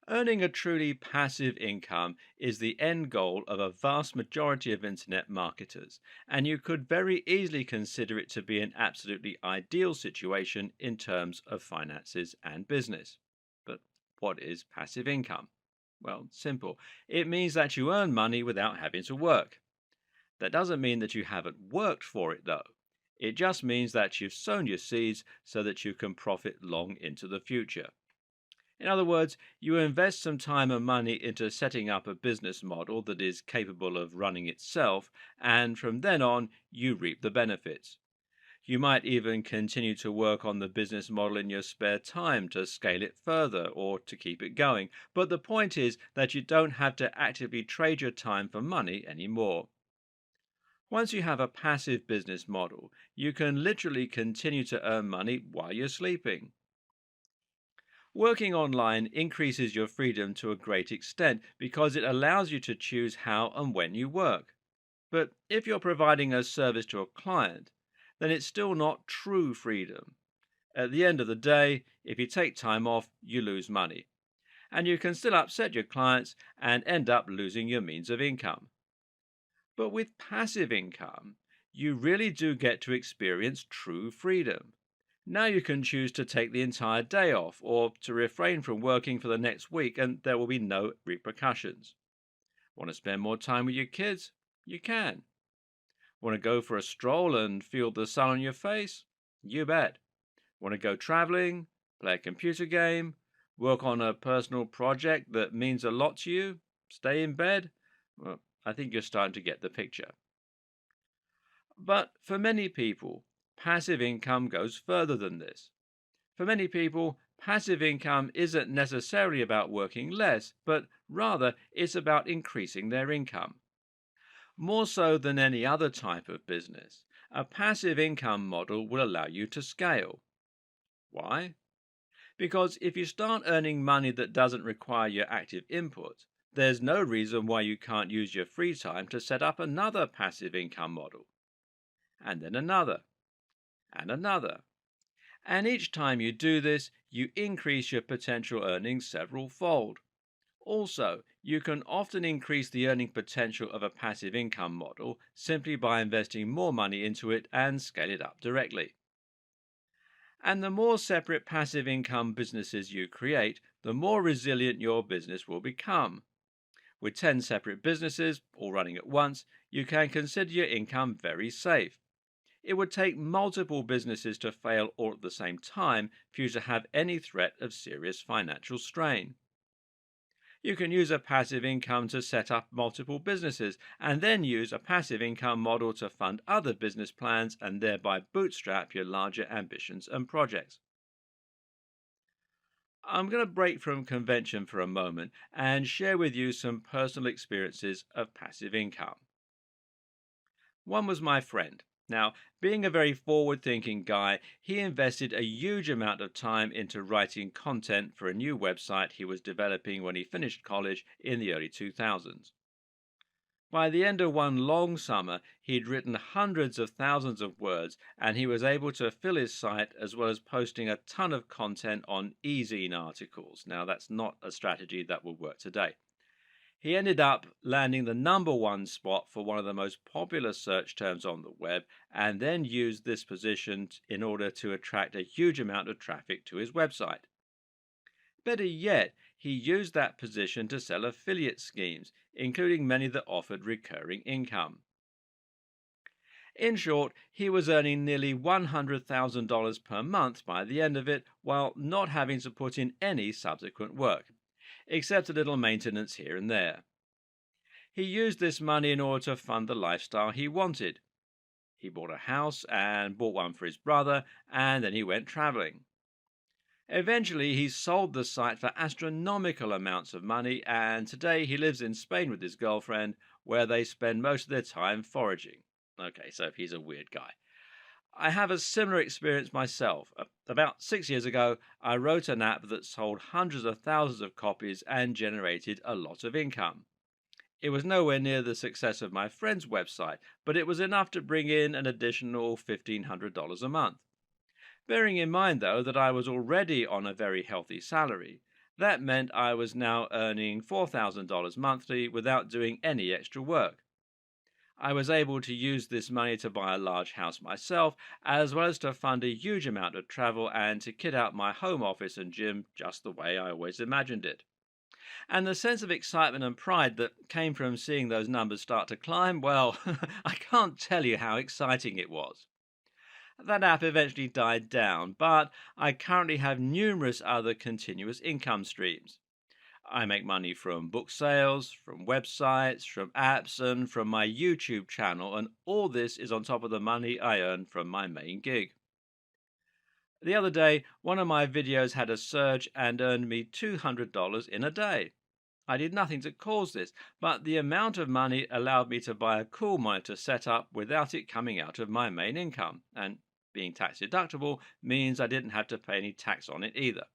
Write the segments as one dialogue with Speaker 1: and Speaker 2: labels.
Speaker 1: Earning a truly passive income is the end goal of a vast majority of internet marketers, and you could very easily consider it to be an absolutely ideal situation in terms of finances and business. But what is passive income? Well, simple. It means that you earn money without having to work. That doesn't mean that you haven't worked for it, though. It just means that you've sown your seeds so that you can profit long into the future. In other words, you invest some time and money into setting up a business model that is capable of running itself, and from then on, you reap the benefits. You might even continue to work on the business model in your spare time to scale it further or to keep it going. But the point is that you don't have to actively trade your time for money anymore. Once you have a passive business model, you can literally continue to earn money while you're sleeping. Working online increases your freedom to a great extent because it allows you to choose how and when you work. But if you're providing a service to a client, then it's still not true freedom. At the end of the day, if you take time off, you lose money. And you can still upset your clients and end up losing your means of income. But with passive income, you really do get to experience true freedom. Now you can choose to take the entire day off or to refrain from working for the next week, and there will be no repercussions. Want to spend more time with your kids? You can. Want to go for a stroll and feel the sun on your face? You bet. Want to go traveling, play a computer game, work on a personal project that means a lot to you, stay in bed? Well, I think you're starting to get the picture. But for many people, passive income goes further than this. For many people, passive income isn't necessarily about working less, but rather it's about increasing their income. More so than any other type of business, a passive income model will allow you to scale. Why? Because if you start earning money that doesn't require your active input, there's no reason why you can't use your free time to set up another passive income model, and then another, and another. And each time you do this, you increase your potential earnings several fold. Also, you can often increase the earning potential of a passive income model simply by investing more money into it and scale it up directly. And the more separate passive income businesses you create, the more resilient your business will become. With 10 separate businesses, all running at once, you can consider your income very safe. It would take multiple businesses to fail all at the same time for you to have any threat of serious financial strain. You can use a passive income to set up multiple businesses and then use a passive income model to fund other business plans and thereby bootstrap your larger ambitions and projects. I'm going to break from convention for a moment and share with you some personal experiences of passive income. One was my friend. Now, being a very forward thinking guy, he invested a huge amount of time into writing content for a new website he was developing when he finished college in the early 2000s. By the end of one long summer, he'd written hundreds of thousands of words, and he was able to fill his site as well as posting a ton of content on e-zine articles. Now, that's not a strategy that will work today. He ended up landing the number one spot for one of the most popular search terms on the web, and then used this position in order to attract a huge amount of traffic to his website. Better yet, he used that position to sell affiliate schemes, including many that offered recurring income. In short, he was earning nearly $100,000 per month by the end of it, while not having to put in any subsequent work, except a little maintenance here and there. He used this money in order to fund the lifestyle he wanted. He bought a house and bought one for his brother, and then he went traveling. Eventually, he sold the site for astronomical amounts of money, and today he lives in Spain with his girlfriend, where they spend most of their time foraging. Okay, so he's a weird guy. I have a similar experience myself. About 6 years ago, I wrote an app that sold hundreds of thousands of copies and generated a lot of income. It was nowhere near the success of my friend's website, but it was enough to bring in an additional $1,500 a month. Bearing in mind, though, that I was already on a very healthy salary, That meant I was now earning $4,000 monthly without doing any extra work. I was able to use this money to buy a large house myself, as well as to fund a huge amount of travel and to kit out my home office and gym just the way I always imagined it. And the sense of excitement and pride that came from seeing those numbers start to climb, well, I can't tell you how exciting it was. That app eventually died down, but I currently have numerous other continuous income streams. I make money from book sales, from websites, from apps, and from my YouTube channel, and all this is on top of the money I earn from my main gig. The other day, one of my videos had a surge and earned me $200 in a day. I did nothing to cause this, but the amount of money allowed me to buy a cool monitor setup without it coming out of my main income, and being tax deductible means I didn't have to pay any tax on it either.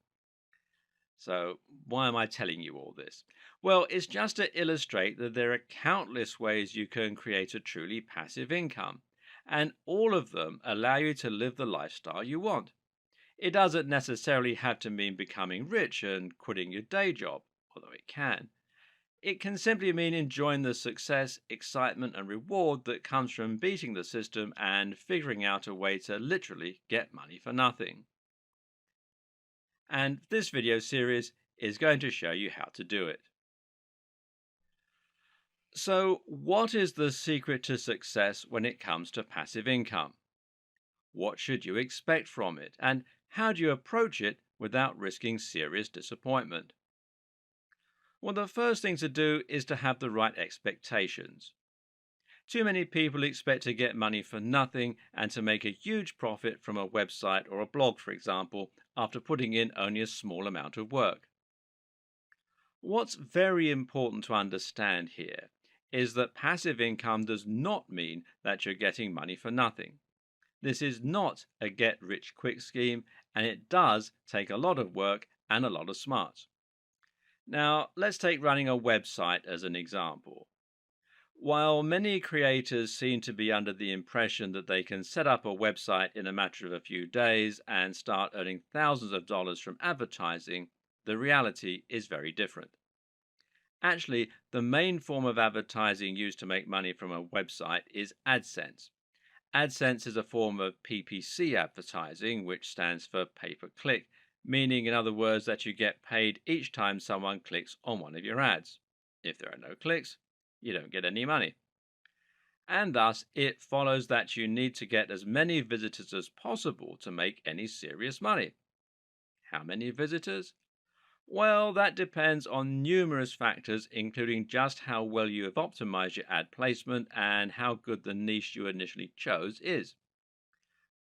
Speaker 1: So, why am I telling you all this? Well, it's just to illustrate that there are countless ways you can create a truly passive income, and all of them allow you to live the lifestyle you want. It doesn't necessarily have to mean becoming rich and quitting your day job, although it can. It can simply mean enjoying the success, excitement, and reward that comes from beating the system and figuring out a way to literally get money for nothing. And this video series is going to show you how to do it. So, what is the secret to success when it comes to passive income? What should you expect from it? And how do you approach it without risking serious disappointment? Well, the first thing to do is to have the right expectations. Too many people expect to get money for nothing and to make a huge profit from a website or a blog, for example, after putting in only a small amount of work. What's very important to understand here is that passive income does not mean that you're getting money for nothing. This is not a get rich quick scheme, and it does take a lot of work and a lot of smarts. Now, let's take running a website as an example. While many creators seem to be under the impression that they can set up a website in a matter of a few days and start earning thousands of dollars from advertising, the reality is very different. Actually, the main form of advertising used to make money from a website is AdSense. AdSense is a form of PPC advertising, which stands for pay per click, meaning, in other words, that you get paid each time someone clicks on one of your ads. If there are no clicks, you don't get any money. And thus, it follows that you need to get as many visitors as possible to make any serious money. How many visitors? Well, that depends on numerous factors, including just how well you have optimized your ad placement and how good the niche you initially chose is.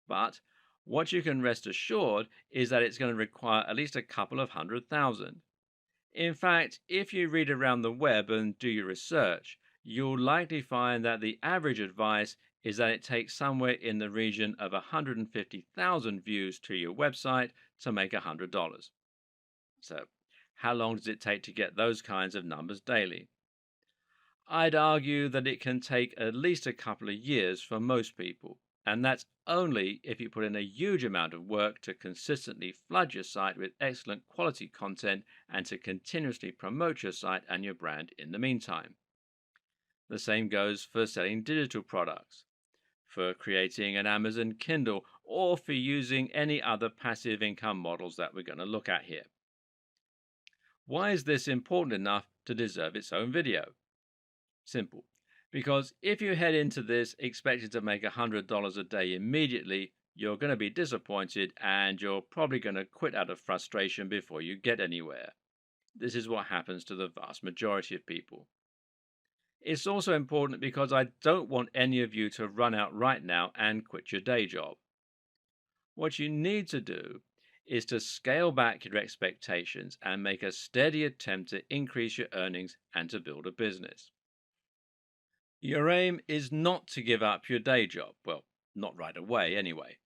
Speaker 1: But what you can rest assured is that it's going to require at least a couple of 100,000. In fact, if you read around the web and do your research, you'll likely find that the average advice is that it takes somewhere in the region of 150,000 views to your website to make $100. So, how long does it take to get those kinds of numbers daily? I'd argue that it can take at least a couple of years for most people, and that's only if you put in a huge amount of work to consistently flood your site with excellent quality content and to continuously promote your site and your brand in the meantime. The same goes for selling digital products, for creating an Amazon Kindle, or for using any other passive income models that we're going to look at here. Why is this important enough to deserve its own video? Simple. Because if you head into this expecting to make $100 a day immediately, you're going to be disappointed and you're probably going to quit out of frustration before you get anywhere. This is what happens to the vast majority of people. It's also important because I don't want any of you to run out right now and quit your day job. What you need to do is to scale back your expectations and make a steady attempt to increase your earnings and to build a business. Your aim is not to give up your day job. Well, not right away, anyway.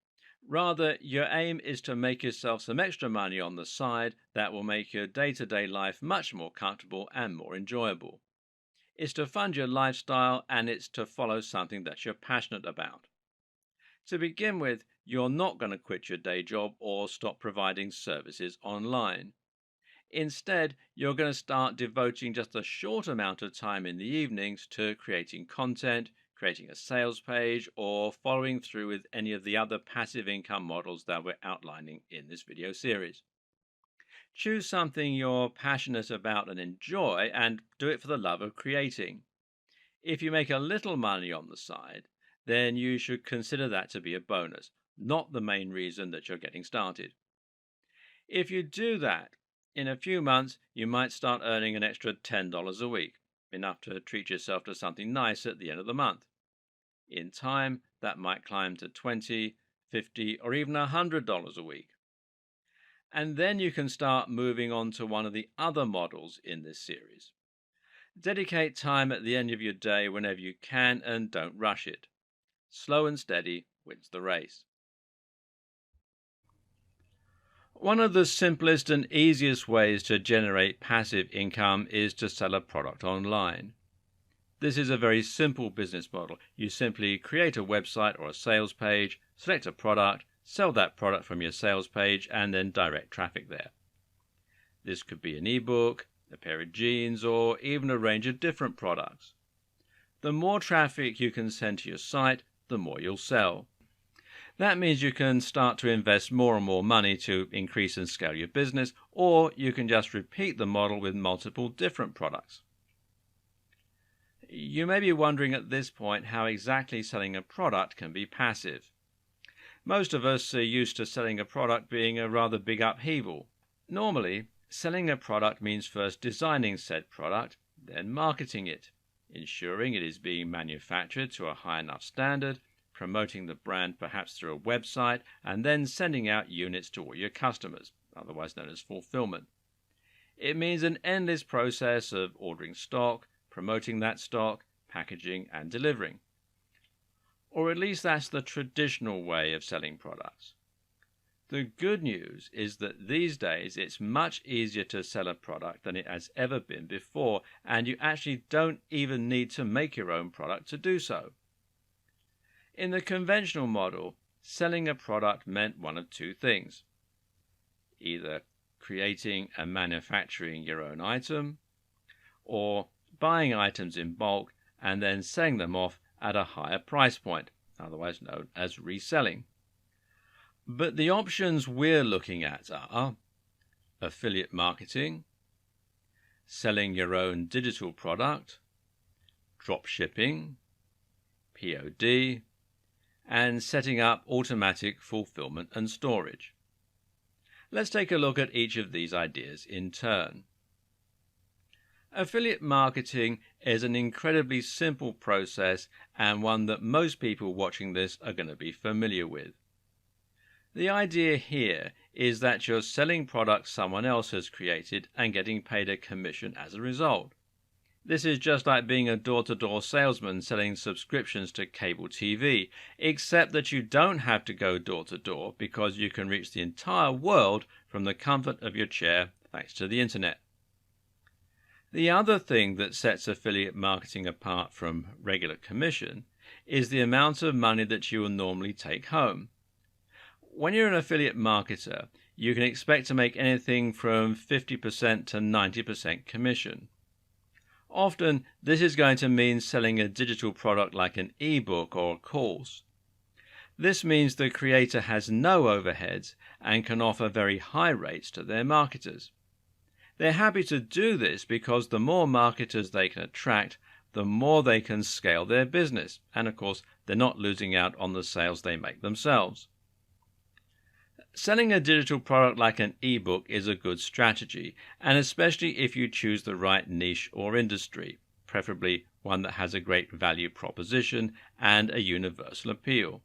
Speaker 1: Rather, your aim is to make yourself some extra money on the side that will make your day to day life much more comfortable and more enjoyable. It's to fund your lifestyle and it's to follow something that you're passionate about. To begin with, you're not going to quit your day job or stop providing services online. Instead, you're going to start devoting just a short amount of time in the evenings to creating content, creating a sales page, or following through with any of the other passive income models that we're outlining in this video series. Choose something you're passionate about and enjoy, and do it for the love of creating. If you make a little money on the side, then you should consider that to be a bonus, not the main reason that you're getting started. If you do that, in a few months, you might start earning an extra $10 a week, enough to treat yourself to something nice at the end of the month. In time, that might climb to $20, $50, or even $100 a week. And then you can start moving on to one of the other models in this series. Dedicate time at the end of your day whenever you can and don't rush it. Slow and steady wins the race. One of the simplest and easiest ways to generate passive income is to sell a product online. This is a very simple business model. You simply create a website or a sales page, select a product, sell that product from your sales page, and then direct traffic there. This could be an ebook, a pair of jeans, or even a range of different products. The more traffic you can send to your site, the more you'll sell. That means you can start to invest more and more money to increase and scale your business, or you can just repeat the model with multiple different products. You may be wondering at this point how exactly selling a product can be passive. Most of us are used to selling a product being a rather big upheaval. Normally, selling a product means first designing said product, then marketing it, ensuring it is being manufactured to a high enough standard, promoting the brand perhaps through a website, and then sending out units to all your customers, otherwise known as fulfillment. It means an endless process of ordering stock, promoting that stock, packaging, and delivering. Or at least that's the traditional way of selling products. The good news is that these days it's much easier to sell a product than it has ever been before, and you actually don't even need to make your own product to do so. In the conventional model, selling a product meant one of two things: either creating and manufacturing your own item, or buying items in bulk and then selling them off at a higher price point, otherwise known as reselling. But the options we're looking at are affiliate marketing, selling your own digital product, drop shipping, POD, and setting up automatic fulfillment and storage. Let's take a look at each of these ideas in turn. Affiliate marketing is an incredibly simple process and one that most people watching this are going to be familiar with. The idea here is that you're selling products someone else has created and getting paid a commission as a result. This is just like being a door-to-door salesman selling subscriptions to cable TV, except that you don't have to go door-to-door because you can reach the entire world from the comfort of your chair thanks to the internet. The other thing that sets affiliate marketing apart from regular commission is the amount of money that you will normally take home. When you're an affiliate marketer, you can expect to make anything from 50% to 90% commission. Often, this is going to mean selling a digital product like an ebook or a course. This means the creator has no overheads and can offer very high rates to their marketers. They're happy to do this because the more marketers they can attract, the more they can scale their business, and of course, they're not losing out on the sales they make themselves. Selling a digital product like an ebook is a good strategy, and especially if you choose the right niche or industry, preferably one that has a great value proposition and a universal appeal.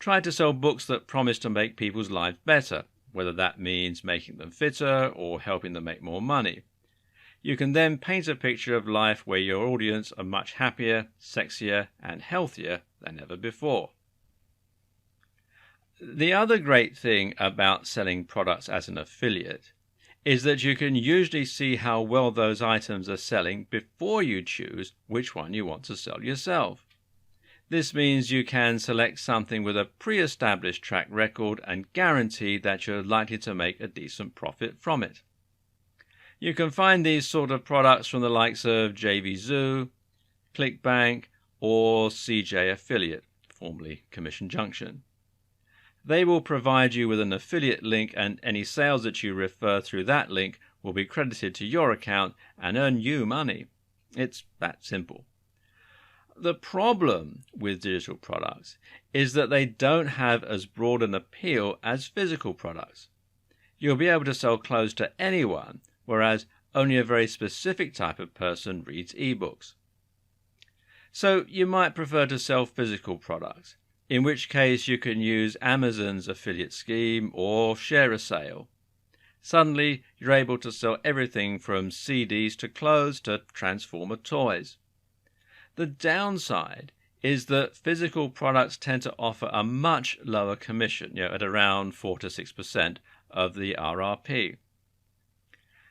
Speaker 1: Try to sell books that promise to make people's lives better, whether that means making them fitter or helping them make more money. You can then paint a picture of life where your audience are much happier, sexier, and healthier than ever before. The other great thing about selling products as an affiliate is that you can usually see how well those items are selling before you choose which one you want to sell yourself. This means you can select something with a pre-established track record and guarantee that you're likely to make a decent profit from it. You can find these sort of products from the likes of JVZoo, ClickBank, or CJ Affiliate, formerly Commission Junction. They will provide you with an affiliate link, and any sales that you refer through that link will be credited to your account and earn you money. It's that simple. The problem with digital products is that they don't have as broad an appeal as physical products. You'll be able to sell clothes to anyone, whereas only a very specific type of person reads ebooks. So you might prefer to sell physical products, in which case you can use Amazon's affiliate scheme or share a sale. Suddenly, you're able to sell everything from CDs to clothes to Transformer toys. The downside is that physical products tend to offer a much lower commission, at around 4 to 6% of the RRP.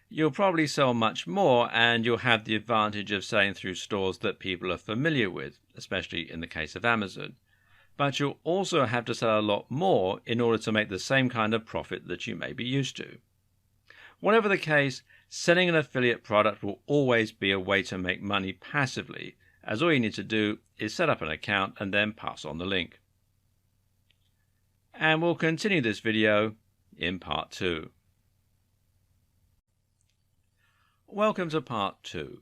Speaker 1: You'll probably sell much more, and you'll have the advantage of selling through stores that people are familiar with, especially in the case of Amazon. But you'll also have to sell a lot more in order to make the same kind of profit that you may be used to. Whatever the case, selling an affiliate product will always be a way to make money passively, as all you need to do is set up an account and then pass on the link. And we'll continue this video in part 2. Welcome to part 2.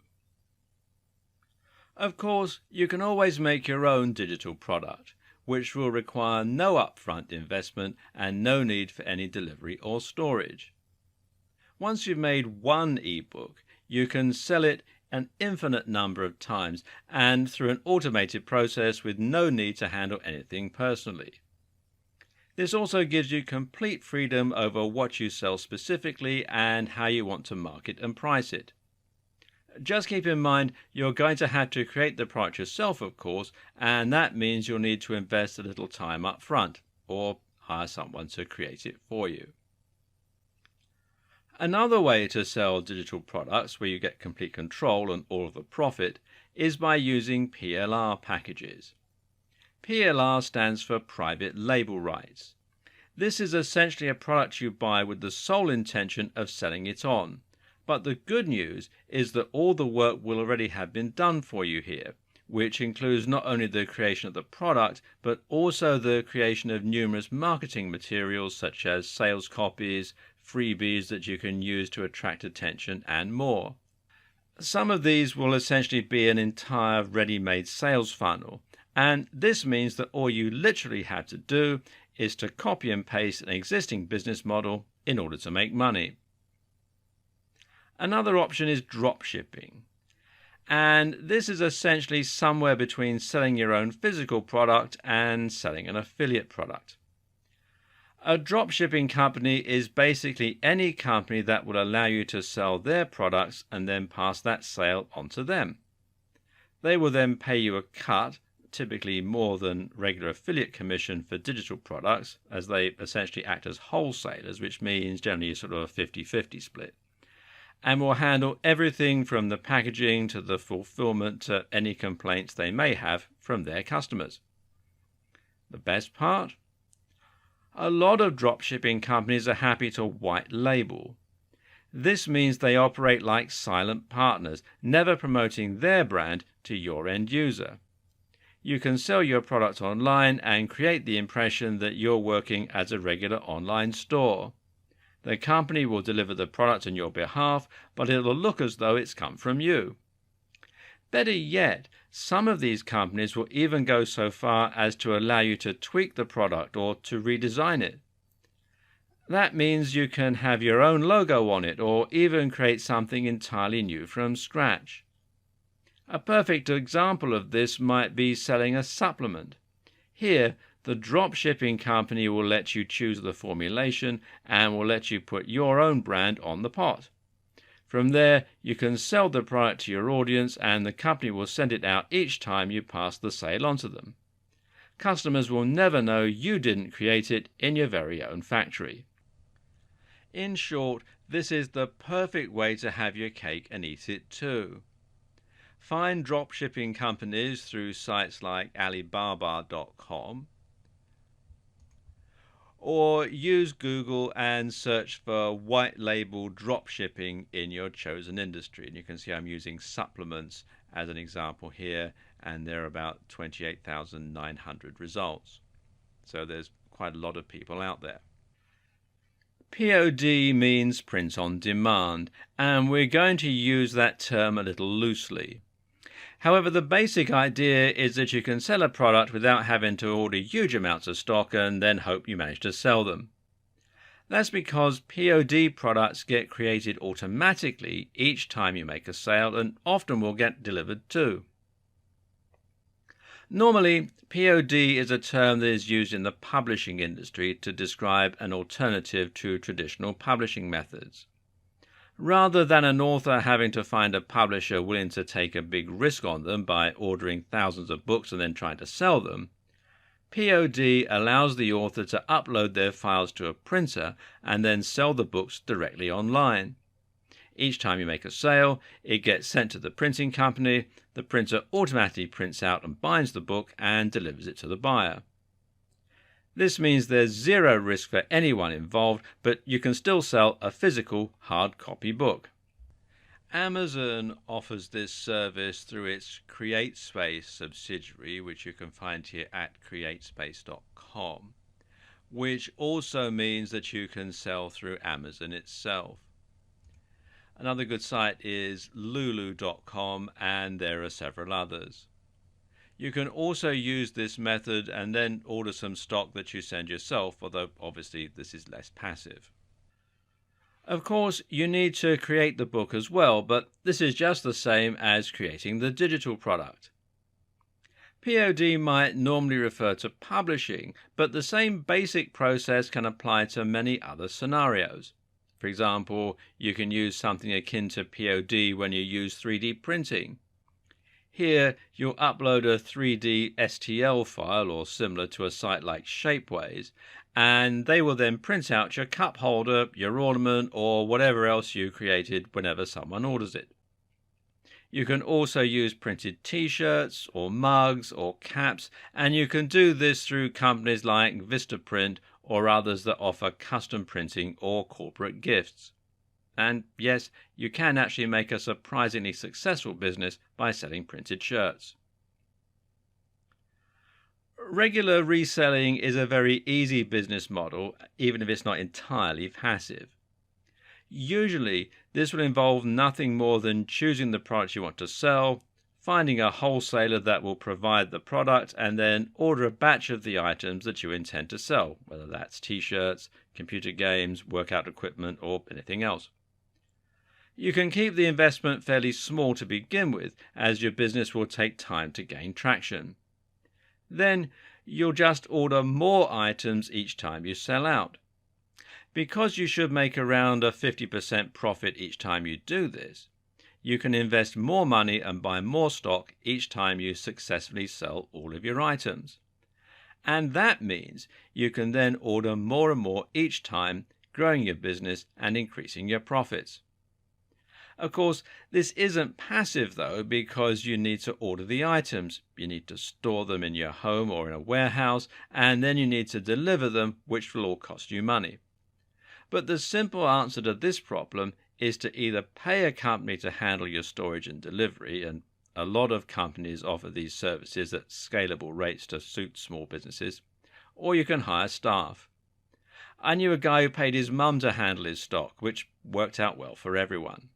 Speaker 1: Of course, you can always make your own digital product, which will require no upfront investment and no need for any delivery or storage. Once you've made one ebook, you can sell it an infinite number of times and through an automated process with no need to handle anything personally. This also gives you complete freedom over what you sell specifically and how you want to market and price it. Just keep in mind you're going to have to create the product yourself, of course, and that means you'll need to invest a little time up front or hire someone to create it for you. Another way to sell digital products where you get complete control and all of the profit is by using PLR packages. PLR stands for Private Label Rights. This is essentially a product you buy with the sole intention of selling it on. But the good news is that all the work will already have been done for you here, which includes not only the creation of the product, but also the creation of numerous marketing materials such as sales copies, freebies that you can use to attract attention, and more. Some of these will essentially be an entire ready-made sales funnel, and this means that all you literally have to do is to copy and paste an existing business model in order to make money. Another option is drop shipping, and this is essentially somewhere between selling your own physical product and selling an affiliate product. A dropshipping company is basically any company that will allow you to sell their products and then pass that sale on to them. They will then pay you a cut, typically more than regular affiliate commission for digital products, as they essentially act as wholesalers, which means generally sort of a 50-50 split, and will handle everything from the packaging to the fulfillment to any complaints they may have from their customers. The best part? A lot of dropshipping companies are happy to white label. This means they operate like silent partners, never promoting their brand to your end user. You can sell your product online and create the impression that you're working as a regular online store. The company will deliver the product on your behalf, but it'll look as though it's come from you. Better yet, some of these companies will even go so far as to allow you to tweak the product or to redesign it. That means you can have your own logo on it or even create something entirely new from scratch. A perfect example of this might be selling a supplement. Here, the drop-shipping company will let you choose the formulation and will let you put your own brand on the pot. From there, you can sell the product to your audience and the company will send it out each time you pass the sale on to them. Customers will never know you didn't create it in your very own factory. In short, this is the perfect way to have your cake and eat it too. Find drop-shipping companies through sites like Alibaba.com, Or use Google and search for white label drop shipping in your chosen industry. And you can see I'm using supplements as an example here, and there are about 28,900 results. So there's quite a lot of people out there. POD means print on demand, and we're going to use that term a little loosely. However, the basic idea is that you can sell a product without having to order huge amounts of stock and then hope you manage to sell them. That's because POD products get created automatically each time you make a sale and often will get delivered too. Normally, POD is a term that is used in the publishing industry to describe an alternative to traditional publishing methods. Rather than an author having to find a publisher willing to take a big risk on them by ordering thousands of books and then trying to sell them, POD allows the author to upload their files to a printer and then sell the books directly online. Each time you make a sale, it gets sent to the printing company, the printer automatically prints out and binds the book and delivers it to the buyer. This means there's zero risk for anyone involved, but you can still sell a physical hard copy book. Amazon offers this service through its CreateSpace subsidiary, which you can find here at createspace.com, which also means that you can sell through Amazon itself. Another good site is lulu.com, and there are several others. You can also use this method and then order some stock that you send yourself, although obviously this is less passive. Of course, you need to create the book as well, but this is just the same as creating the digital product. POD might normally refer to publishing, but the same basic process can apply to many other scenarios. For example, you can use something akin to POD when you use 3D printing. Here, you'll upload a 3D STL file or similar to a site like Shapeways, and they will then print out your cup holder, your ornament, or whatever else you created whenever someone orders it. You can also use printed t-shirts or mugs or caps, and you can do this through companies like Vistaprint or others that offer custom printing or corporate gifts. And yes, you can actually make a surprisingly successful business by selling printed shirts. Regular reselling is a very easy business model, even if it's not entirely passive. Usually, this will involve nothing more than choosing the product you want to sell, finding a wholesaler that will provide the product, and then order a batch of the items that you intend to sell, whether that's t-shirts, computer games, workout equipment, or anything else. You can keep the investment fairly small to begin with, as your business will take time to gain traction. Then you'll just order more items each time you sell out. Because you should make around a 50% profit each time you do this, you can invest more money and buy more stock each time you successfully sell all of your items. And that means you can then order more and more each time, growing your business and increasing your profits. Of course, this isn't passive though, because you need to order the items. You need to store them in your home or in a warehouse, and then you need to deliver them, which will all cost you money. But the simple answer to this problem is to either pay a company to handle your storage and delivery, and a lot of companies offer these services at scalable rates to suit small businesses, or you can hire staff. I knew a guy who paid his mum to handle his stock, which worked out well for everyone.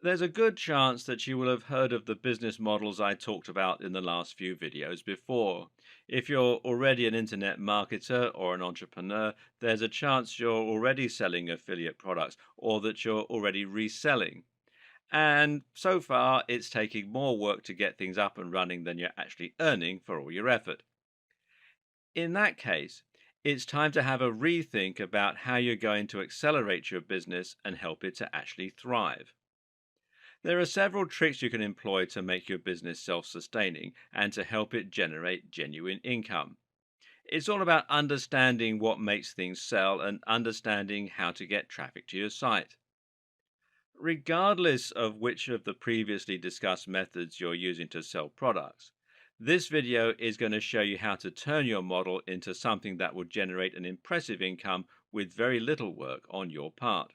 Speaker 1: There's a good chance that you will have heard of the business models I talked about in the last few videos before. If you're already an internet marketer or an entrepreneur, there's a chance you're already selling affiliate products or that you're already reselling. And so far, it's taking more work to get things up and running than you're actually earning for all your effort. In that case, it's time to have a rethink about how you're going to accelerate your business and help it to actually thrive. There are several tricks you can employ to make your business self-sustaining and to help it generate genuine income. It's all about understanding what makes things sell and understanding how to get traffic to your site. Regardless of which of the previously discussed methods you're using to sell products, This video is going to show you how to turn your model into something that will generate an impressive income with very little work on your part.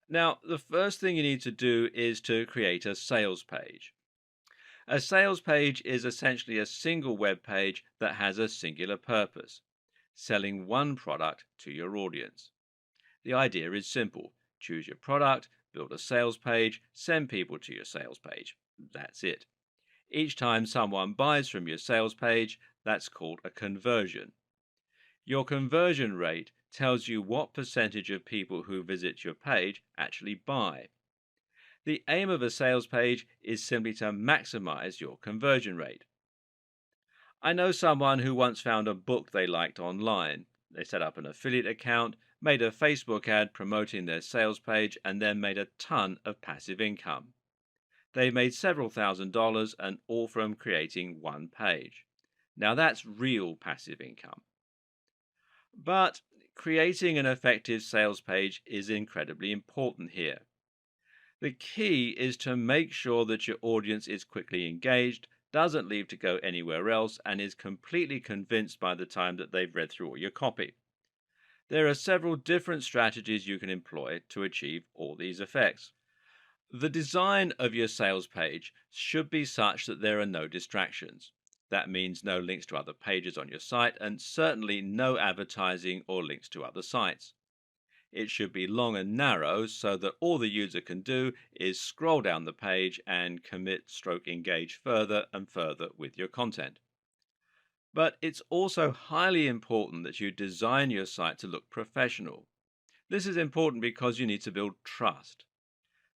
Speaker 1: Now, the first thing you need to do is to create a sales page. A sales page is essentially a single web page that has a singular purpose, selling one product to your audience. The idea is simple. Choose your product, build a sales page, send people to your sales page. That's it. Each time someone buys from your sales page, that's called a conversion. Your conversion rate tells you what percentage of people who visit your page actually buy. The aim of a sales page is simply to maximize your conversion rate. I know someone who once found a book they liked online. They set up an affiliate account, made a Facebook ad promoting their sales page, and then made a ton of passive income. They made several $1,000s, and all from creating one page. Now that's real passive income. But creating an effective sales page is incredibly important here. The key is to make sure that your audience is quickly engaged, doesn't leave to go anywhere else, and is completely convinced by the time that they've read through all your copy. There are several different strategies you can employ to achieve all these effects. The design of your sales page should be such that there are no distractions. That means no links to other pages on your site, and certainly no advertising or links to other sites. It should be long and narrow so that all the user can do is scroll down the page and engage further and further with your content. But it's also highly important that you design your site to look professional. This is important because you need to build trust.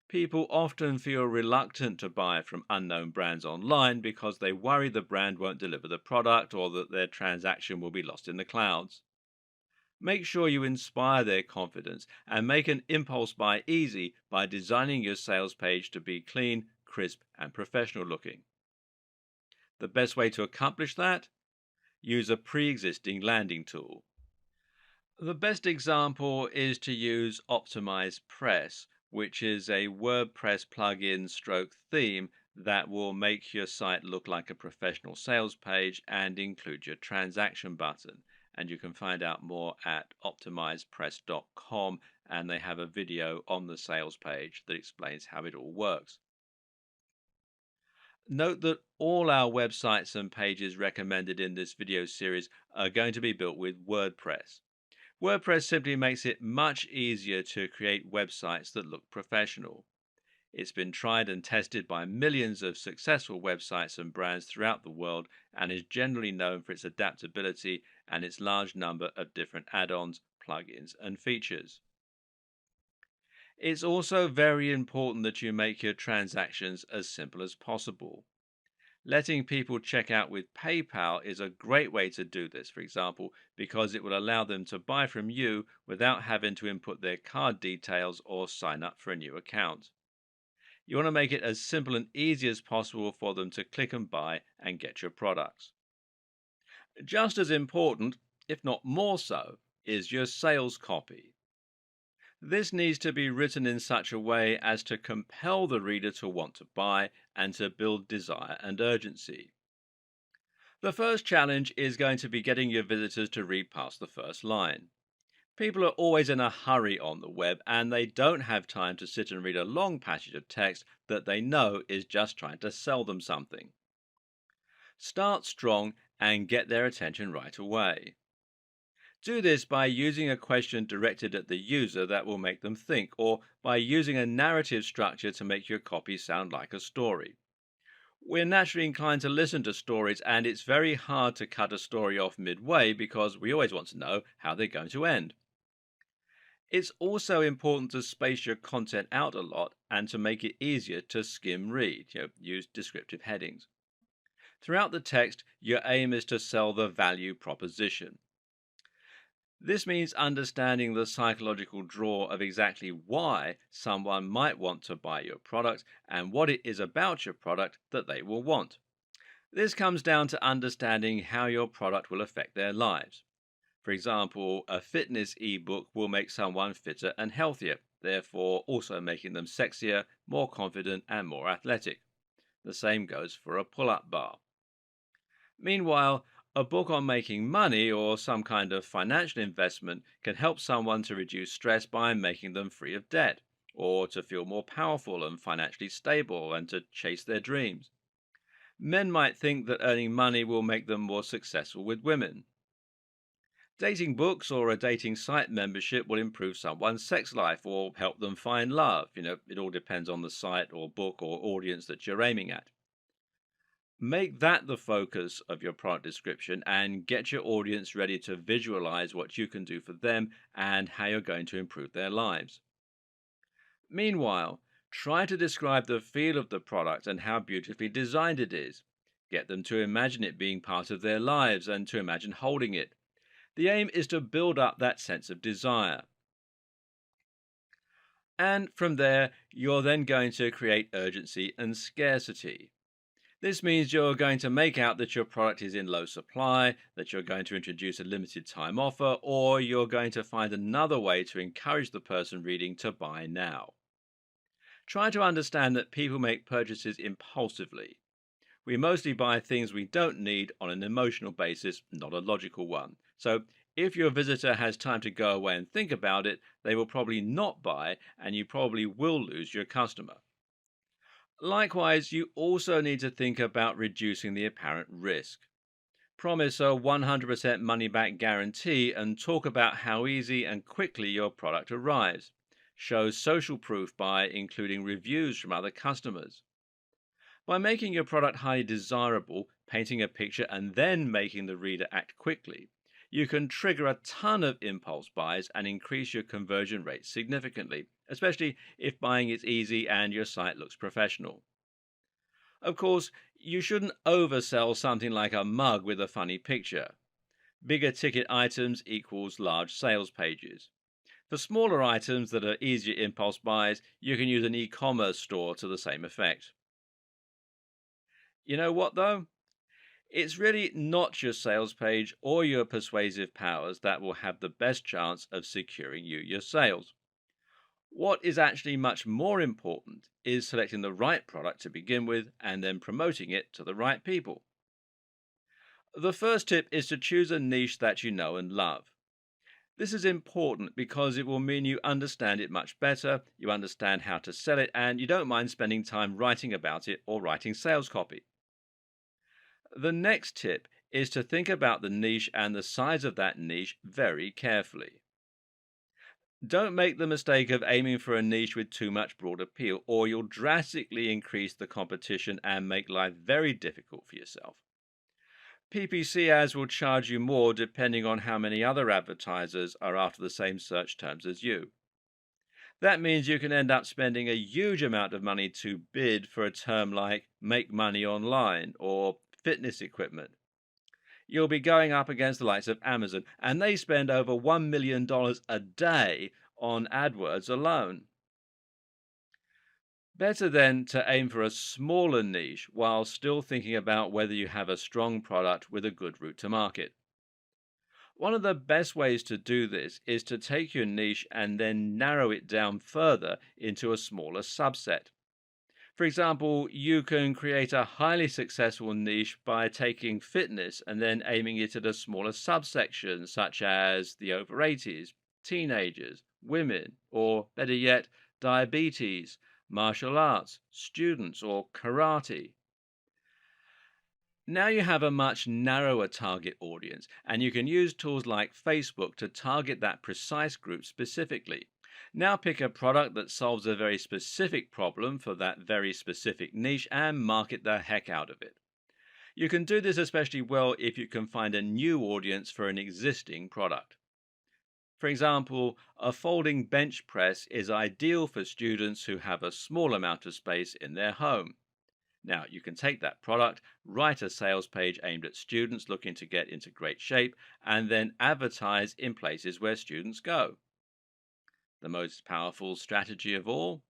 Speaker 1: People often feel reluctant to buy from unknown brands online because they worry the brand won't deliver the product or that their transaction will be lost in the clouds. Make sure you inspire their confidence and make an impulse buy easy by designing your sales page to be clean, crisp, and professional looking. The best way to accomplish that? Use a pre-existing landing tool. The best example is to use Optimize Press, which is a WordPress plugin stroke theme that will make your site look like a professional sales page and include your transaction button. And you can find out more at optimizepress.com, and they have a video on the sales page that explains how it all works. Note that all our websites and pages recommended in this video series are going to be built with WordPress. WordPress simply makes it much easier to create websites that look professional. It's been tried and tested by millions of successful websites and brands throughout the world and is generally known for its adaptability and its large number of different add-ons, plugins, and features. It's also very important that you make your transactions as simple as possible. Letting people check out with PayPal is a great way to do this, for example, because it will allow them to buy from you without having to input their card details or sign up for a new account. You want to make it as simple and easy as possible for them to click and buy and get your products. Just as important, if not more so, is your sales copy. This needs to be written in such a way as to compel the reader to want to buy and to build desire and urgency. The first challenge is going to be getting your visitors to read past the first line. People are always in a hurry on the web, and they don't have time to sit and read a long passage of text that they know is just trying to sell them something. Start strong and get their attention right away. Do this by using a question directed at the user that will make them think, or by using a narrative structure to make your copy sound like a story. We're naturally inclined to listen to stories, and it's very hard to cut a story off midway because we always want to know how they're going to end. It's also important to space your content out a lot and to make it easier to skim read. Use descriptive headings. Throughout the text, your aim is to sell the value proposition. This means understanding the psychological draw of exactly why someone might want to buy your product and what it is about your product that they will want. This comes down to understanding how your product will affect their lives. For example, a fitness ebook will make someone fitter and healthier, therefore also making them sexier, more confident, and more athletic. The same goes for a pull-up bar. Meanwhile, a book on making money or some kind of financial investment can help someone to reduce stress by making them free of debt, or to feel more powerful and financially stable and to chase their dreams. Men might think that earning money will make them more successful with women. Dating books or a dating site membership will improve someone's sex life or help them find love. It all depends on the site or book or audience that you're aiming at. Make that the focus of your product description and get your audience ready to visualize what you can do for them and how you're going to improve their lives. Meanwhile, try to describe the feel of the product and how beautifully designed it is. Get them to imagine it being part of their lives and to imagine holding it. The aim is to build up that sense of desire. And from there, you're then going to create urgency and scarcity. This means you're going to make out that your product is in low supply, that you're going to introduce a limited time offer, or you're going to find another way to encourage the person reading to buy now. Try to understand that people make purchases impulsively. We mostly buy things we don't need on an emotional basis, not a logical one. So, if your visitor has time to go away and think about it, they will probably not buy, and you probably will lose your customer. Likewise, you also need to think about reducing the apparent risk. Promise a 100% money back guarantee and talk about how easy and quickly your product arrives. Show social proof by including reviews from other customers. By making your product highly desirable, painting a picture, and then making the reader act quickly, you can trigger a ton of impulse buys and increase your conversion rate significantly, especially if buying is easy and your site looks professional. Of course, you shouldn't oversell something like a mug with a funny picture. Bigger ticket items equals large sales pages. For smaller items that are easier impulse buys, you can use an e-commerce store to the same effect. You know what though? It's really not your sales page or your persuasive powers that will have the best chance of securing you your sales. What is actually much more important is selecting the right product to begin with and then promoting it to the right people. The first tip is to choose a niche that you know and love. This is important because it will mean you understand it much better, you understand how to sell it, and you don't mind spending time writing about it or writing sales copy. The next tip is to think about the niche and the size of that niche very carefully. Don't make the mistake of aiming for a niche with too much broad appeal, or you'll drastically increase the competition and make life very difficult for yourself. PPC ads will charge you more depending on how many other advertisers are after the same search terms as you. That means you can end up spending a huge amount of money to bid for a term like make money online or fitness equipment. You'll be going up against the likes of Amazon, and they spend over $1 million a day on AdWords alone. Better then to aim for a smaller niche while still thinking about whether you have a strong product with a good route to market. One of the best ways to do this is to take your niche and then narrow it down further into a smaller subset. For example, you can create a highly successful niche by taking fitness and then aiming it at a smaller subsection, such as the over 80s, teenagers, women, or better yet, diabetes, martial arts, students, or karate. Now you have a much narrower target audience, and you can use tools like Facebook to target that precise group specifically. Now pick a product that solves a very specific problem for that very specific niche and market the heck out of it. You can do this especially well if you can find a new audience for an existing product. For example, a folding bench press is ideal for students who have a small amount of space in their home. Now, you can take that product, write a sales page aimed at students looking to get into great shape, and then advertise in places where students go. The most powerful strategy of all?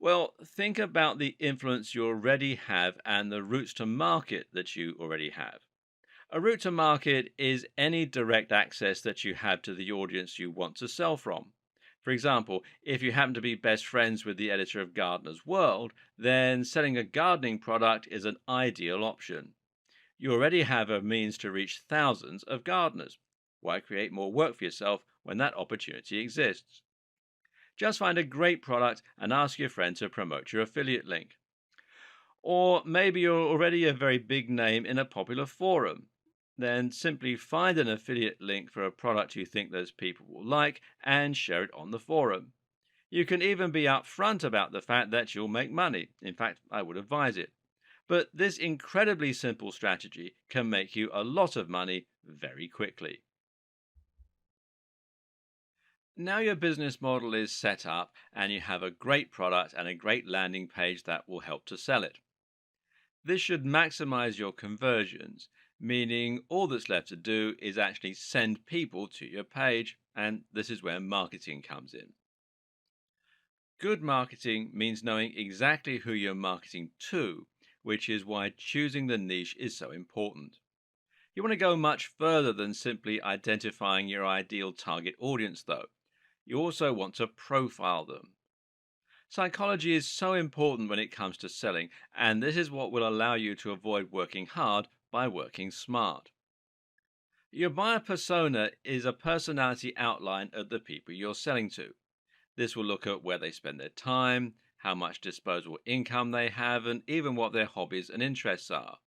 Speaker 1: Well, think about the influence you already have and the routes to market that you already have. A route to market is any direct access that you have to the audience you want to sell from. For example, if you happen to be best friends with the editor of Gardener's World, then selling a gardening product is an ideal option. You already have a means to reach thousands of gardeners. Why create more work for yourself when that opportunity exists? Just find a great product and ask your friend to promote your affiliate link. Or maybe you're already a very big name in a popular forum. Then simply find an affiliate link for a product you think those people will like and share it on the forum. You can even be upfront about the fact that you'll make money. In fact, I would advise it. But this incredibly simple strategy can make you a lot of money very quickly. Now your business model is set up and you have a great product and a great landing page that will help to sell it. This should maximize your conversions, meaning all that's left to do is actually send people to your page, and this is where marketing comes in. Good marketing means knowing exactly who you're marketing to, which is why choosing the niche is so important. You want to go much further than simply identifying your ideal target audience, though. You also want to profile them. Psychology is so important when it comes to selling, and this is what will allow you to avoid working hard by working smart. Your buyer persona is a personality outline of the people you're selling to. This will look at where they spend their time, how much disposable income they have, and even what their hobbies and interests are.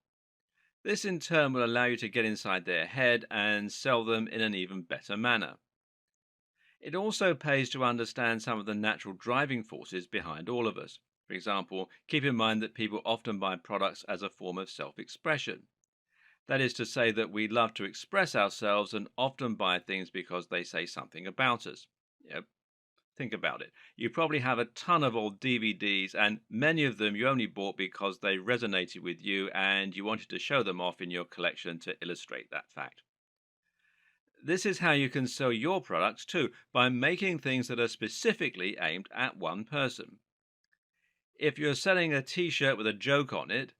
Speaker 1: This in turn will allow you to get inside their head and sell them in an even better manner. It also pays to understand some of the natural driving forces behind all of us. For example, keep in mind that people often buy products as a form of self expression. That is to say, that we love to express ourselves and often buy things because they say something about us. Yep. Think about it. You probably have a ton of old DVDs, and many of them you only bought because they resonated with you and you wanted to show them off in your collection to illustrate that fact. This is how you can sell your products too, by making things that are specifically aimed at one person. If you're selling a t shirt with a joke on it,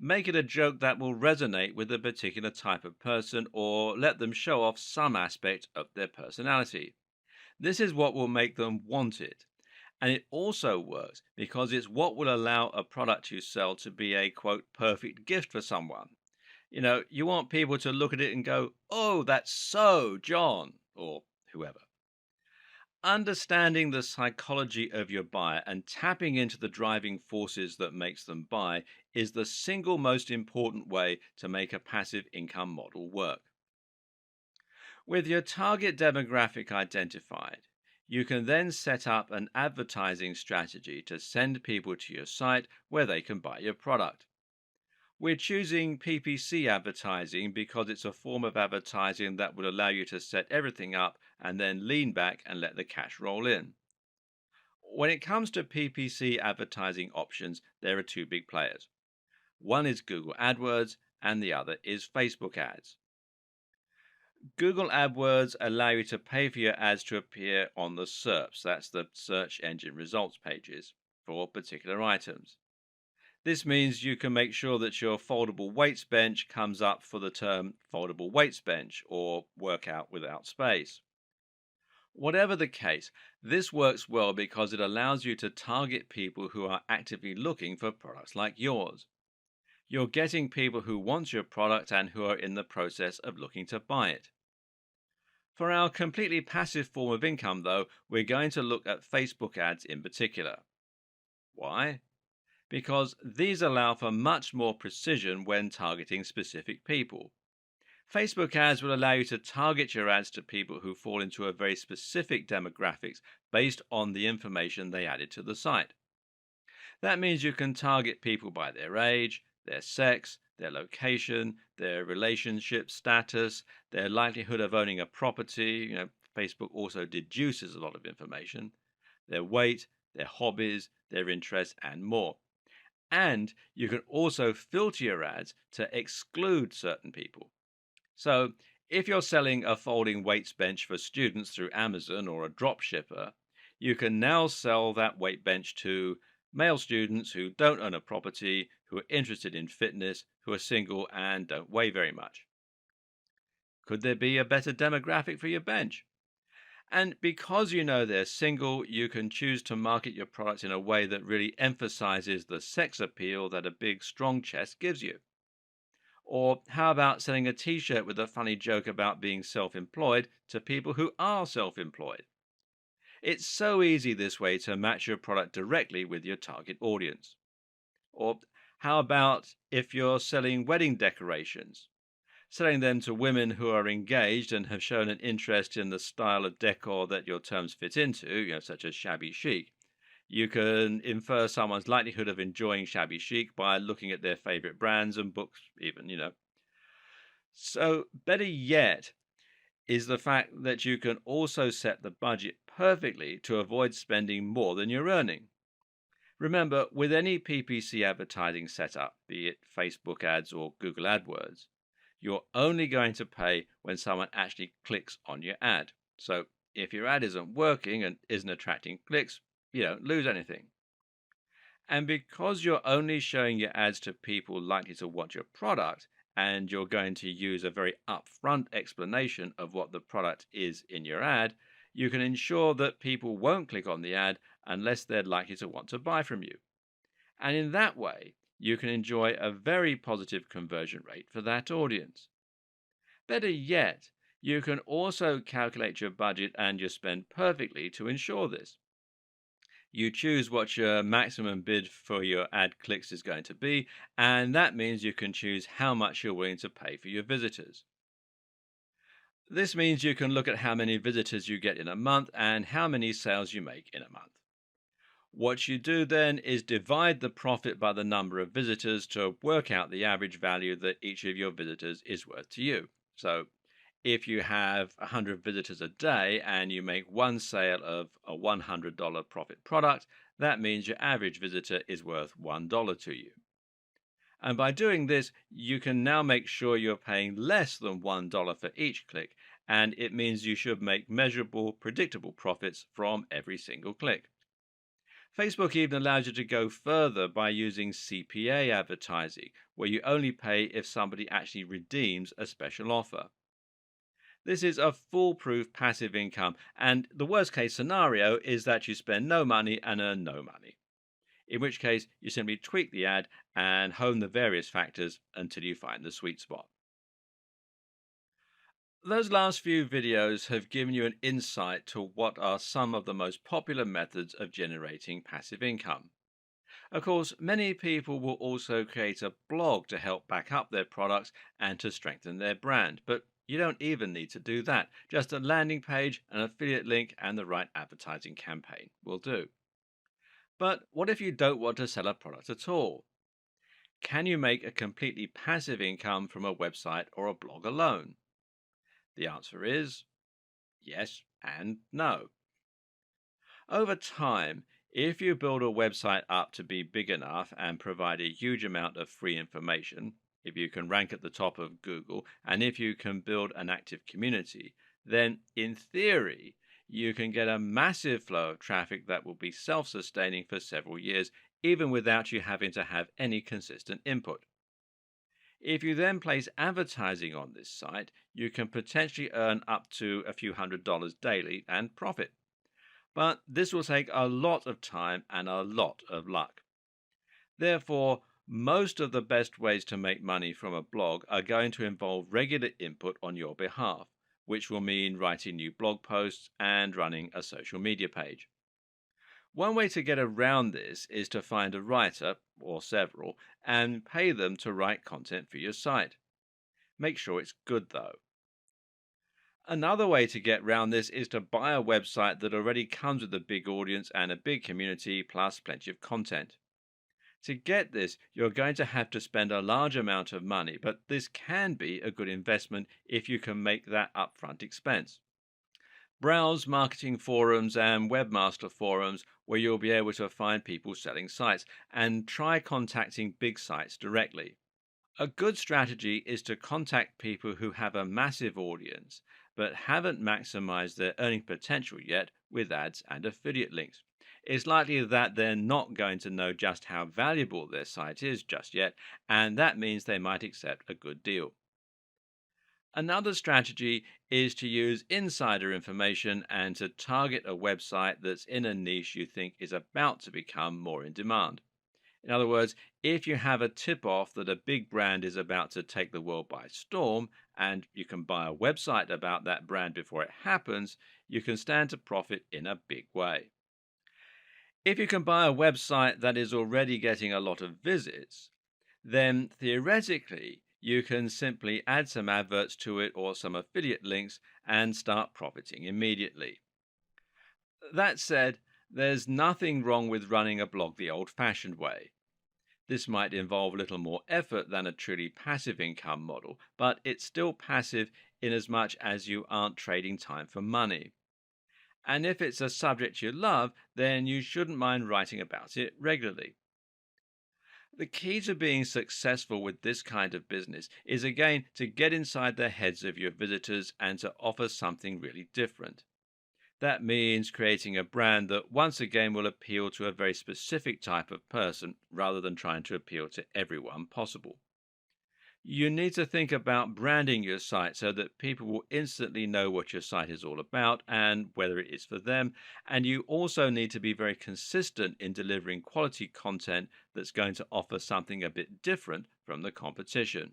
Speaker 1: make it a joke that will resonate with a particular type of person or let them show off some aspect of their personality. This is what will make them want it. And it also works because it's what will allow a product you sell to be a quote perfect gift for someone. You want people to look at it and go, "Oh, that's so John," or whoever. Understanding the psychology of your buyer and tapping into the driving forces that makes them buy is the single most important way to make a passive income model work. With your target demographic identified, you can then set up an advertising strategy to send people to your site where they can buy your product. We're choosing PPC advertising because it's a form of advertising that will allow you to set everything up and then lean back and let the cash roll in. When it comes to PPC advertising options, there are two big players. One is Google AdWords and the other is Facebook ads. Google AdWords allow you to pay for your ads to appear on the SERPs, that's the search engine results pages, for particular items. This means you can make sure that your foldable weights bench comes up for the term foldable weights bench or workout without space. Whatever the case, this works well because it allows you to target people who are actively looking for products like yours. You're getting people who want your product and who are in the process of looking to buy it. For our completely passive form of income, though, we're going to look at Facebook ads in particular. Why? Because these allow for much more precision when targeting specific people. Facebook ads will allow you to target your ads to people who fall into a very specific demographics based on the information they added to the site. That means you can target people by their age, their sex, their location, their relationship status, their likelihood of owning a property. Facebook also deduces a lot of information, their weight, their hobbies, their interests, and more. And you can also filter your ads to exclude certain people. So, if you're selling a folding weights bench for students through Amazon or a drop shipper, you can now sell that weight bench to male students who don't own a property, who are interested in fitness, who are single, and don't weigh very much. Could there be a better demographic for your bench? And because you know they're single, you can choose to market your products in a way that really emphasizes the sex appeal that a big, strong chest gives you. Or how about selling a t shirt with a funny joke about being self employed to people who are self employed? It's so easy this way to match your product directly with your target audience. Or how about if you're selling wedding decorations? Selling them to women who are engaged and have shown an interest in the style of decor that your terms fit into, such as shabby chic. You can infer someone's likelihood of enjoying shabby chic by looking at their favorite brands and books, even. So, better yet is the fact that you can also set the budget perfectly to avoid spending more than you're earning. Remember, with any PPC advertising setup, be it Facebook ads or Google AdWords, you're only going to pay when someone actually clicks on your ad. So if your ad isn't working and isn't attracting clicks, you don't lose anything. And because you're only showing your ads to people likely to want your product, and you're going to use a very upfront explanation of what the product is in your ad, you can ensure that people won't click on the ad unless they're likely to want to buy from you. And in that way, you can enjoy a very positive conversion rate for that audience. Better yet, you can also calculate your budget and your spend perfectly to ensure this. You choose what your maximum bid for your ad clicks is going to be, and that means you can choose how much you're willing to pay for your visitors. This means you can look at how many visitors you get in a month and how many sales you make in a month. What you do then is divide the profit by the number of visitors to work out the average value that each of your visitors is worth to you. So if you have 100 visitors a day and you make one sale of a $100 profit product, that means your average visitor is worth $1 to you. And by doing this, you can now make sure you're paying less than $1 for each click, and it means you should make measurable, predictable profits from every single click. Facebook even allows you to go further by using CPA advertising, where you only pay if somebody actually redeems a special offer. This is a foolproof passive income, and the worst case scenario is that you spend no money and earn no money, in which case you simply tweak the ad and hone the various factors until you find the sweet spot. Those last few videos have given you an insight to what are some of the most popular methods of generating passive income. Of course, many people will also create a blog to help back up their products and to strengthen their brand, but you don't even need to do that. Just a landing page, an affiliate link, and the right advertising campaign will do. But what if you don't want to sell a product at all? Can you make a completely passive income from a website or a blog alone? The answer is yes and no. Over time, if you build a website up to be big enough and provide a huge amount of free information, if you can rank at the top of Google, and if you can build an active community, then in theory, you can get a massive flow of traffic that will be self sustaining for several years, even without you having to have any consistent input. If you then place advertising on this site, you can potentially earn up to a few $100s daily and profit. But this will take a lot of time and a lot of luck. Therefore, most of the best ways to make money from a blog are going to involve regular input on your behalf, which will mean writing new blog posts and running a social media page. One way to get around this is to find a writer, or several, and pay them to write content for your site. Make sure it's good though. Another way to get around this is to buy a website that already comes with a big audience and a big community plus plenty of content. To get this, you're going to have to spend a large amount of money, but this can be a good investment if you can make that upfront expense. Browse marketing forums and webmaster forums where you'll be able to find people selling sites, and try contacting big sites directly. A good strategy is to contact people who have a massive audience but haven't maximized their earning potential yet with ads and affiliate links. It's likely that they're not going to know just how valuable their site is just yet, and that means they might accept a good deal. Another strategy is to use insider information and to target a website that's in a niche you think is about to become more in demand. In other words, if you have a tip off that a big brand is about to take the world by storm, and you can buy a website about that brand before it happens, you can stand to profit in a big way. If you can buy a website that is already getting a lot of visits, then theoretically you can simply add some adverts to it or some affiliate links and start profiting immediately. That said, there's nothing wrong with running a blog the old fashioned way. This might involve a little more effort than a truly passive income model, but it's still passive in as much as you aren't trading time for money. And if it's a subject you love, then you shouldn't mind writing about it regularly. The key to being successful with this kind of business is again to get inside the heads of your visitors and to offer something really different. That means creating a brand that once again will appeal to a very specific type of person rather than trying to appeal to everyone possible. You need to think about branding your site so that people will instantly know what your site is all about and whether it is for them. And you also need to be very consistent in delivering quality content that's going to offer something a bit different from the competition.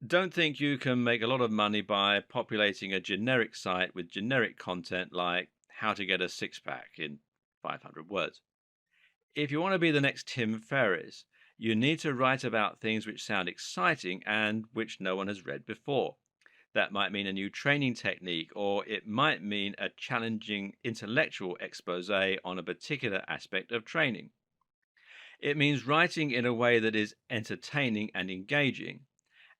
Speaker 1: Don't think you can make a lot of money by populating a generic site with generic content like how to get a six pack in 500 words. If you want to be the next Tim Ferriss, you need to write about things which sound exciting and which no one has read before. That might mean a new training technique, or it might mean a challenging intellectual expose on a particular aspect of training. It means writing in a way that is entertaining and engaging,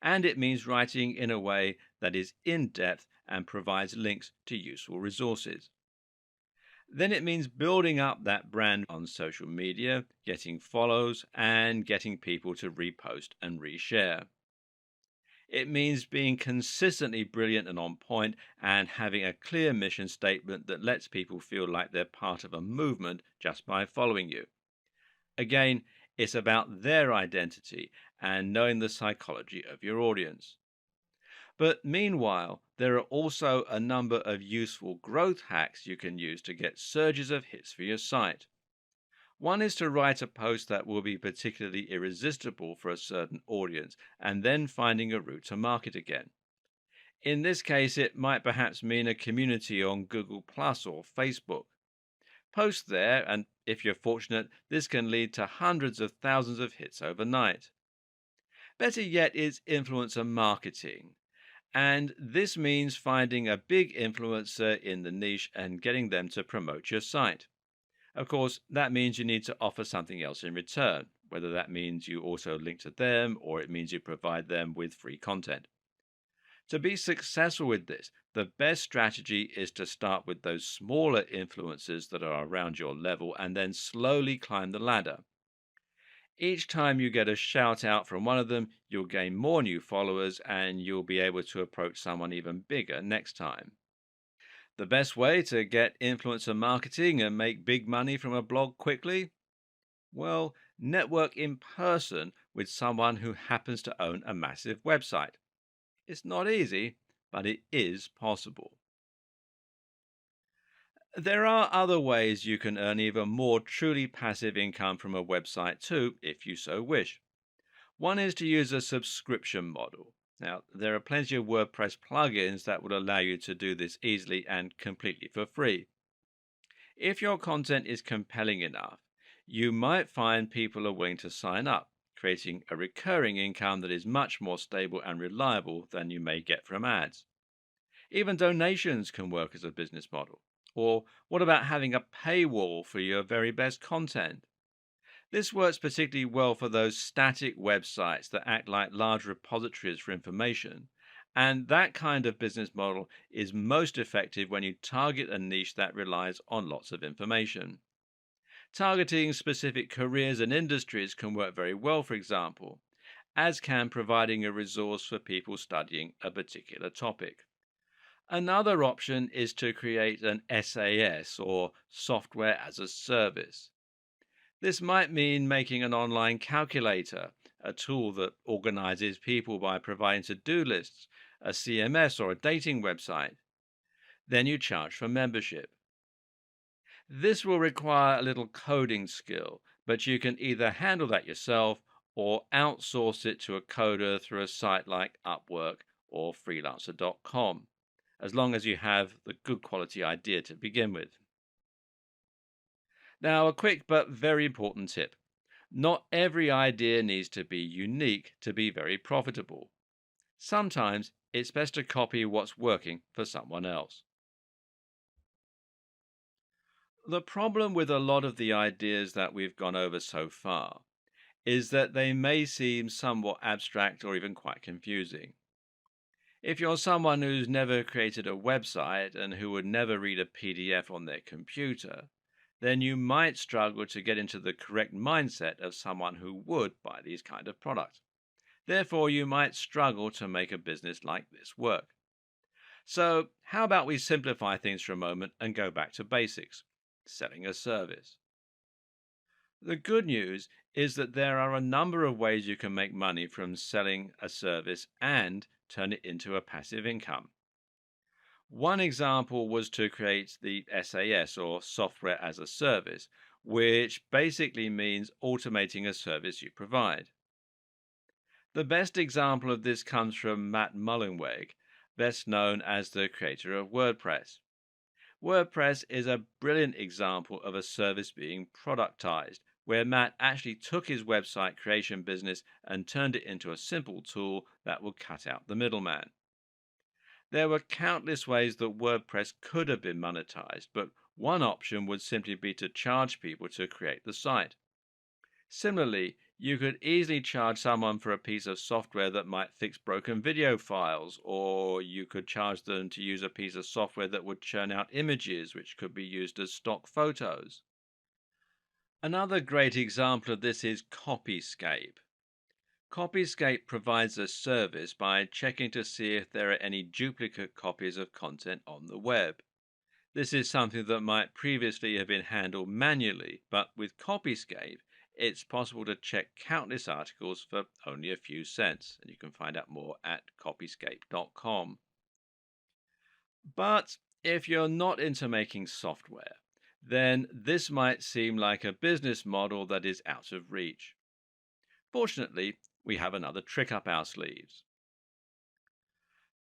Speaker 1: and it means writing in a way that is in depth and provides links to useful resources. Then it means building up that brand on social media, getting follows, and getting people to repost and reshare. It means being consistently brilliant and on point and having a clear mission statement that lets people feel like they're part of a movement just by following you. Again, it's about their identity and knowing the psychology of your audience. But meanwhile, there are also a number of useful growth hacks you can use to get surges of hits for your site. One is to write a post that will be particularly irresistible for a certain audience and then finding a route to market again. In this case, it might perhaps mean a community on Google Plus or Facebook. Post there, and if you're fortunate, this can lead to hundreds of thousands of hits overnight. Better yet is influencer marketing. And this means finding a big influencer in the niche and getting them to promote your site. Of course, that means you need to offer something else in return, whether that means you also link to them or it means you provide them with free content. To be successful with this, the best strategy is to start with those smaller influencers that are around your level and then slowly climb the ladder. Each time you get a shout out from one of them, you'll gain more new followers and you'll be able to approach someone even bigger next time. The best way to get influencer marketing and make big money from a blog quickly? Well, network in person with someone who happens to own a massive website. It's not easy, but it is possible. There are other ways you can earn even more truly passive income from a website too, if you so wish. One is to use a subscription model. Now, there are plenty of WordPress plugins that will allow you to do this easily and completely for free. If your content is compelling enough, you might find people are willing to sign up, creating a recurring income that is much more stable and reliable than you may get from ads. Even donations can work as a business model. Or what about having a paywall for your very best content? This works particularly well for those static websites that act like large repositories for information. And that kind of business model is most effective when you target a niche that relies on lots of information. Targeting specific careers and industries can work very well, for example, as can providing a resource for people studying a particular topic. Another option is to create an SAS or software as a service. This might mean making an online calculator, a tool that organizes people by providing to do lists, a CMS, or a dating website. Then you charge for membership. This will require a little coding skill, but you can either handle that yourself or outsource it to a coder through a site like Upwork or freelancer.com, as long as you have the good quality idea to begin with. Now, a quick but very important tip: not every idea needs to be unique to be very profitable. Sometimes it's best to copy what's working for someone else. The problem with a lot of the ideas that we've gone over so far is that they may seem somewhat abstract or even quite confusing. If you're someone who's never created a website and who would never read a PDF on their computer, then you might struggle to get into the correct mindset of someone who would buy these kind of products. Therefore, you might struggle to make a business like this work. So, how about we simplify things for a moment and go back to basics: selling a service. The good news is that there are a number of ways you can make money from selling a service and turn it into a passive income. One example was to create the SAS, or software as a service, which basically means automating a service you provide. The best example of this comes from Matt Mullenweg, best known as the creator of WordPress. WordPress is a brilliant example of a service being productized, where Matt actually took his website creation business and turned it into a simple tool that would cut out the middleman. There were countless ways that WordPress could have been monetized, but one option would simply be to charge people to create the site. Similarly, you could easily charge someone for a piece of software that might fix broken video files, or you could charge them to use a piece of software that would churn out images which could be used as stock photos. Another great example of this is Copyscape. Copyscape provides a service by checking to see if there are any duplicate copies of content on the web. This is something that might previously have been handled manually, but with Copyscape, it's possible to check countless articles for only a few cents, and you can find out more at copyscape.com. But if you're not into making software, then this might seem like a business model that is out of reach. Fortunately, we have another trick up our sleeves.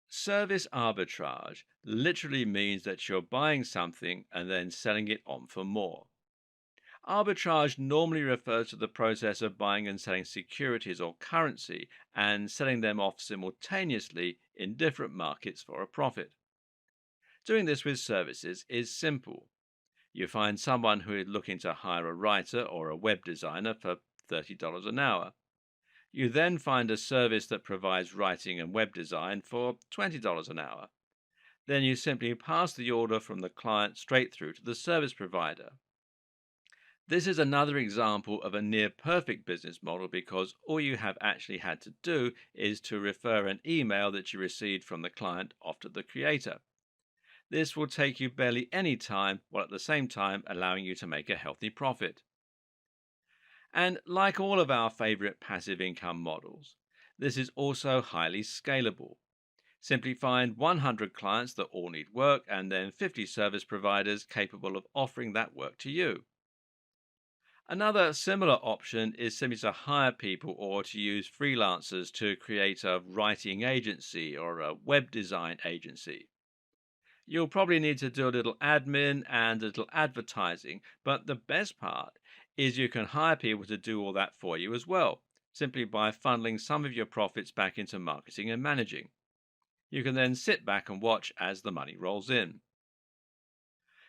Speaker 1: Service arbitrage literally means that you're buying something and then selling it on for more. Arbitrage normally refers to the process of buying and selling securities or currency and selling them off simultaneously in different markets for a profit. Doing this with services is simple. You find someone who is looking to hire a writer or a web designer for $30 an hour. You then find a service that provides writing and web design for $20 an hour. Then you simply pass the order from the client straight through to the service provider. This is another example of a near perfect business model because all you have actually had to do is to refer an email that you received from the client off to the creator. This will take you barely any time, while at the same time allowing you to make a healthy profit. And like all of our favorite passive income models, this is also highly scalable. Simply find 100 clients that all need work and then 50 service providers capable of offering that work to you. Another similar option is simply to hire people or to use freelancers to create a writing agency or a web design agency. You'll probably need to do a little admin and a little advertising, but the best part is you can hire people to do all that for you as well, simply by funneling some of your profits back into marketing and managing. You can then sit back and watch as the money rolls in.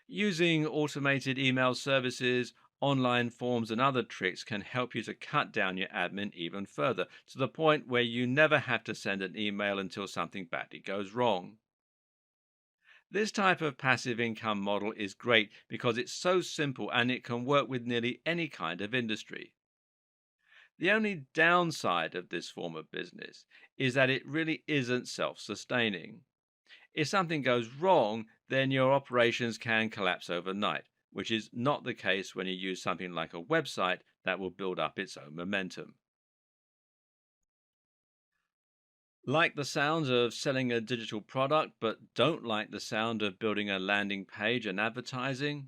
Speaker 1: Using automated email services, online forms, and other tricks can help you to cut down your admin even further, to the point where you never have to send an email until something badly goes wrong. This type of passive income model is great because it's so simple and it can work with nearly any kind of industry. The only downside of this form of business is that it really isn't self sustaining. If something goes wrong, then your operations can collapse overnight, which is not the case when you use something like a website that will build up its own momentum. Like the sound of selling a digital product but don't like the sound of building a landing page and advertising?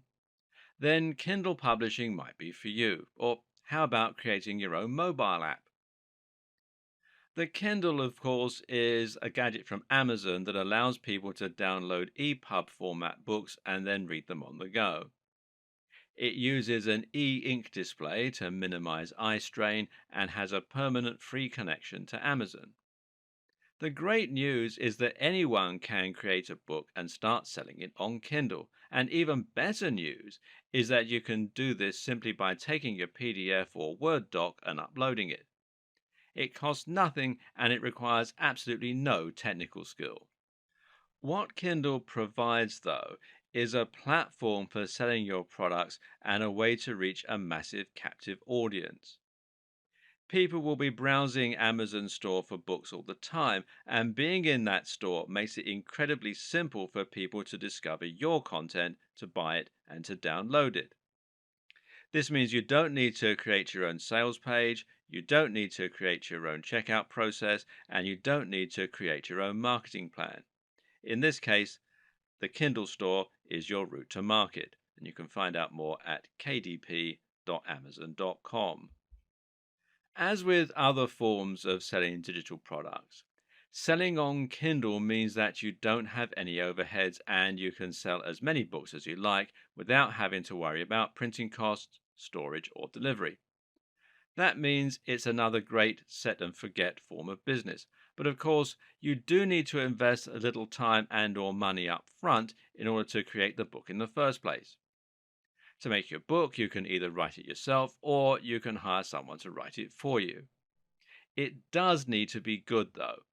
Speaker 1: Then Kindle publishing might be for you. Or How about creating your own mobile app? The Kindle, of course, is a gadget from Amazon that allows people to download EPUB format books and then read them on the go. It uses an e ink display to minimize eye strain and has a permanent free connection to Amazon. The great news is that anyone can create a book and start selling it on Kindle. And even better news is that you can do this simply by taking your PDF or Word doc and uploading it. It costs nothing and it requires absolutely no technical skill. What Kindle provides, though, is a platform for selling your products and a way to reach a massive captive audience. People will be browsing Amazon store for books all the time, and being in that store makes it incredibly simple for people to discover your content, to buy it, and to download it. This means you don't need to create your own sales page, you don't need to create your own checkout process, and you don't need to create your own marketing plan. In this case, the Kindle store is your route to market, and you can find out more at kdp.amazon.com. As with other forms of selling digital products, selling on Kindle means that you don't have any overheads and you can sell as many books as you like without having to worry about printing costs, storage, or delivery. That means it's another great set and forget form of business. But of course, you do need to invest a little time and or money up front in order to create the book in the first place. To make your book, you can either write it yourself or you can hire someone to write it for you. It does need to be good, though,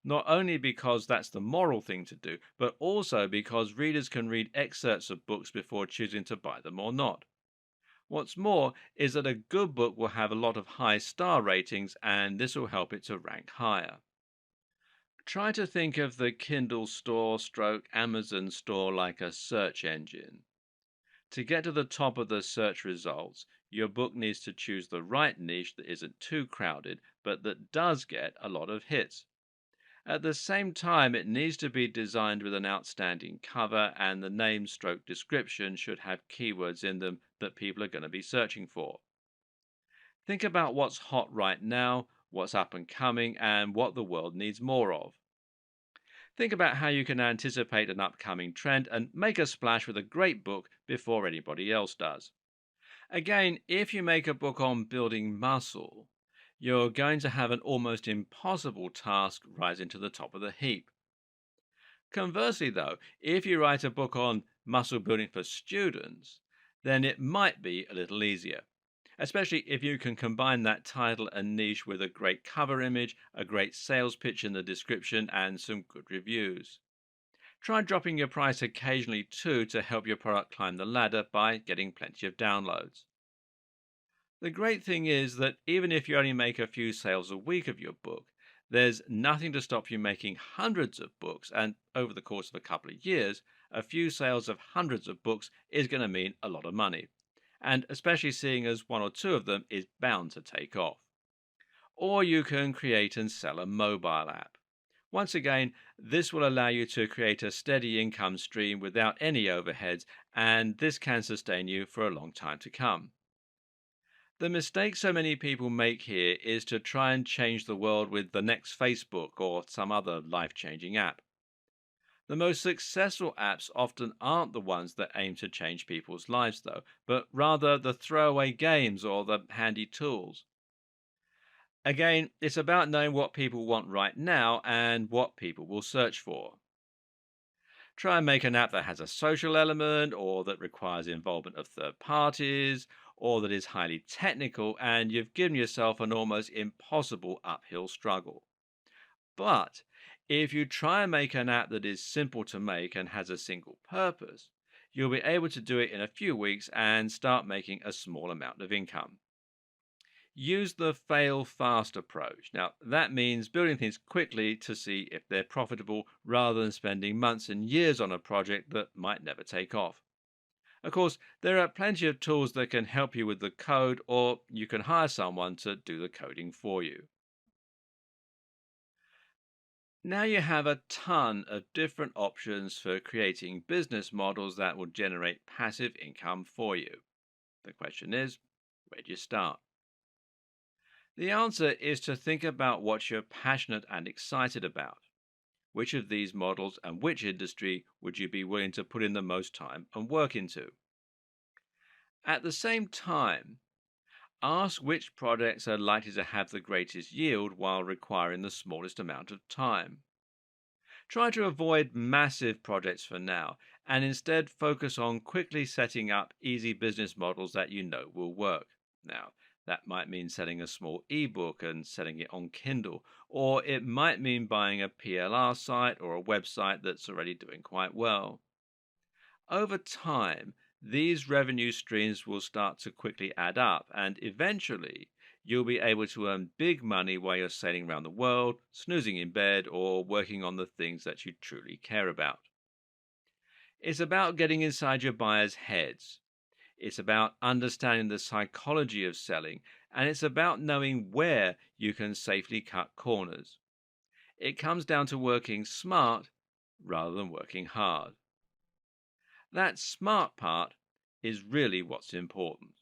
Speaker 1: not only because that's the moral thing to do, but also because readers can read excerpts of books before choosing to buy them or not. What's more is that a good book will have a lot of high star ratings, and this will help it to rank higher. Try to think of the Kindle store stroke Amazon store like a search engine. To get to the top of the search results, your book needs to choose the right niche that isn't too crowded, but that does get a lot of hits. At the same time, it needs to be designed with an outstanding cover, and the name stroke description should have keywords in them that people are going to be searching for. Think about what's hot right now, what's up and coming, and what the world needs more of. Think about how you can anticipate an upcoming trend and make a splash with a great book before anybody else does. Again, if you make a book on building muscle, you're going to have an almost impossible task rising to the top of the heap. Conversely, though, if you write a book on muscle building for students, then it might be a little easier, especially if you can combine that title and niche with a great cover image, a great sales pitch in the description, and some good reviews. Try dropping your price occasionally too to help your product climb the ladder by getting plenty of downloads. The great thing is that even if you only make a few sales a week of your book, there's nothing to stop you making hundreds of books, and over the course of a couple of years, a few sales of hundreds of books is going to mean a lot of money, and especially seeing as one or two of them is bound to take off. Or you can create and sell a mobile app. Once again, this will allow you to create a steady income stream without any overheads, and this can sustain you for a long time to come. The mistake so many people make here is to try and change the world with the next Facebook or some other life changing app. The most successful apps often aren't the ones that aim to change people's lives, though, but rather the throwaway games or the handy tools. Again, it's about knowing what people want right now and what people will search for. Try and make an app that has a social element, or that requires involvement of third parties, or that is highly technical, and you've given yourself an almost impossible uphill struggle. But if you try and make an app that is simple to make and has a single purpose, you'll be able to do it in a few weeks and start making a small amount of income. Use the fail fast approach. Now, that means building things quickly to see if they're profitable rather than spending months and years on a project that might never take off. Of course, there are plenty of tools that can help you with the code, or you can hire someone to do the coding for you. Now you have a ton of different options for creating business models that will generate passive income for you. The question is, where do you start? The answer is to think about what you're passionate and excited about. Which of these models and which industry would you be willing to put in the most time and work into? At the same time, ask which projects are likely to have the greatest yield while requiring the smallest amount of time. Try to avoid massive projects for now and instead focus on quickly setting up easy business models that you know will work. Now, that might mean selling a small ebook and selling it on Kindle, or it might mean buying a PLR site or a website that's already doing quite well. Over time, these revenue streams will start to quickly add up, and eventually, you'll be able to earn big money while you're sailing around the world, snoozing in bed, or working on the things that you truly care about. It's about getting inside your buyers' heads. It's about understanding the psychology of selling, and it's about knowing where you can safely cut corners. It comes down to working smart rather than working hard. That smart part is really what's important.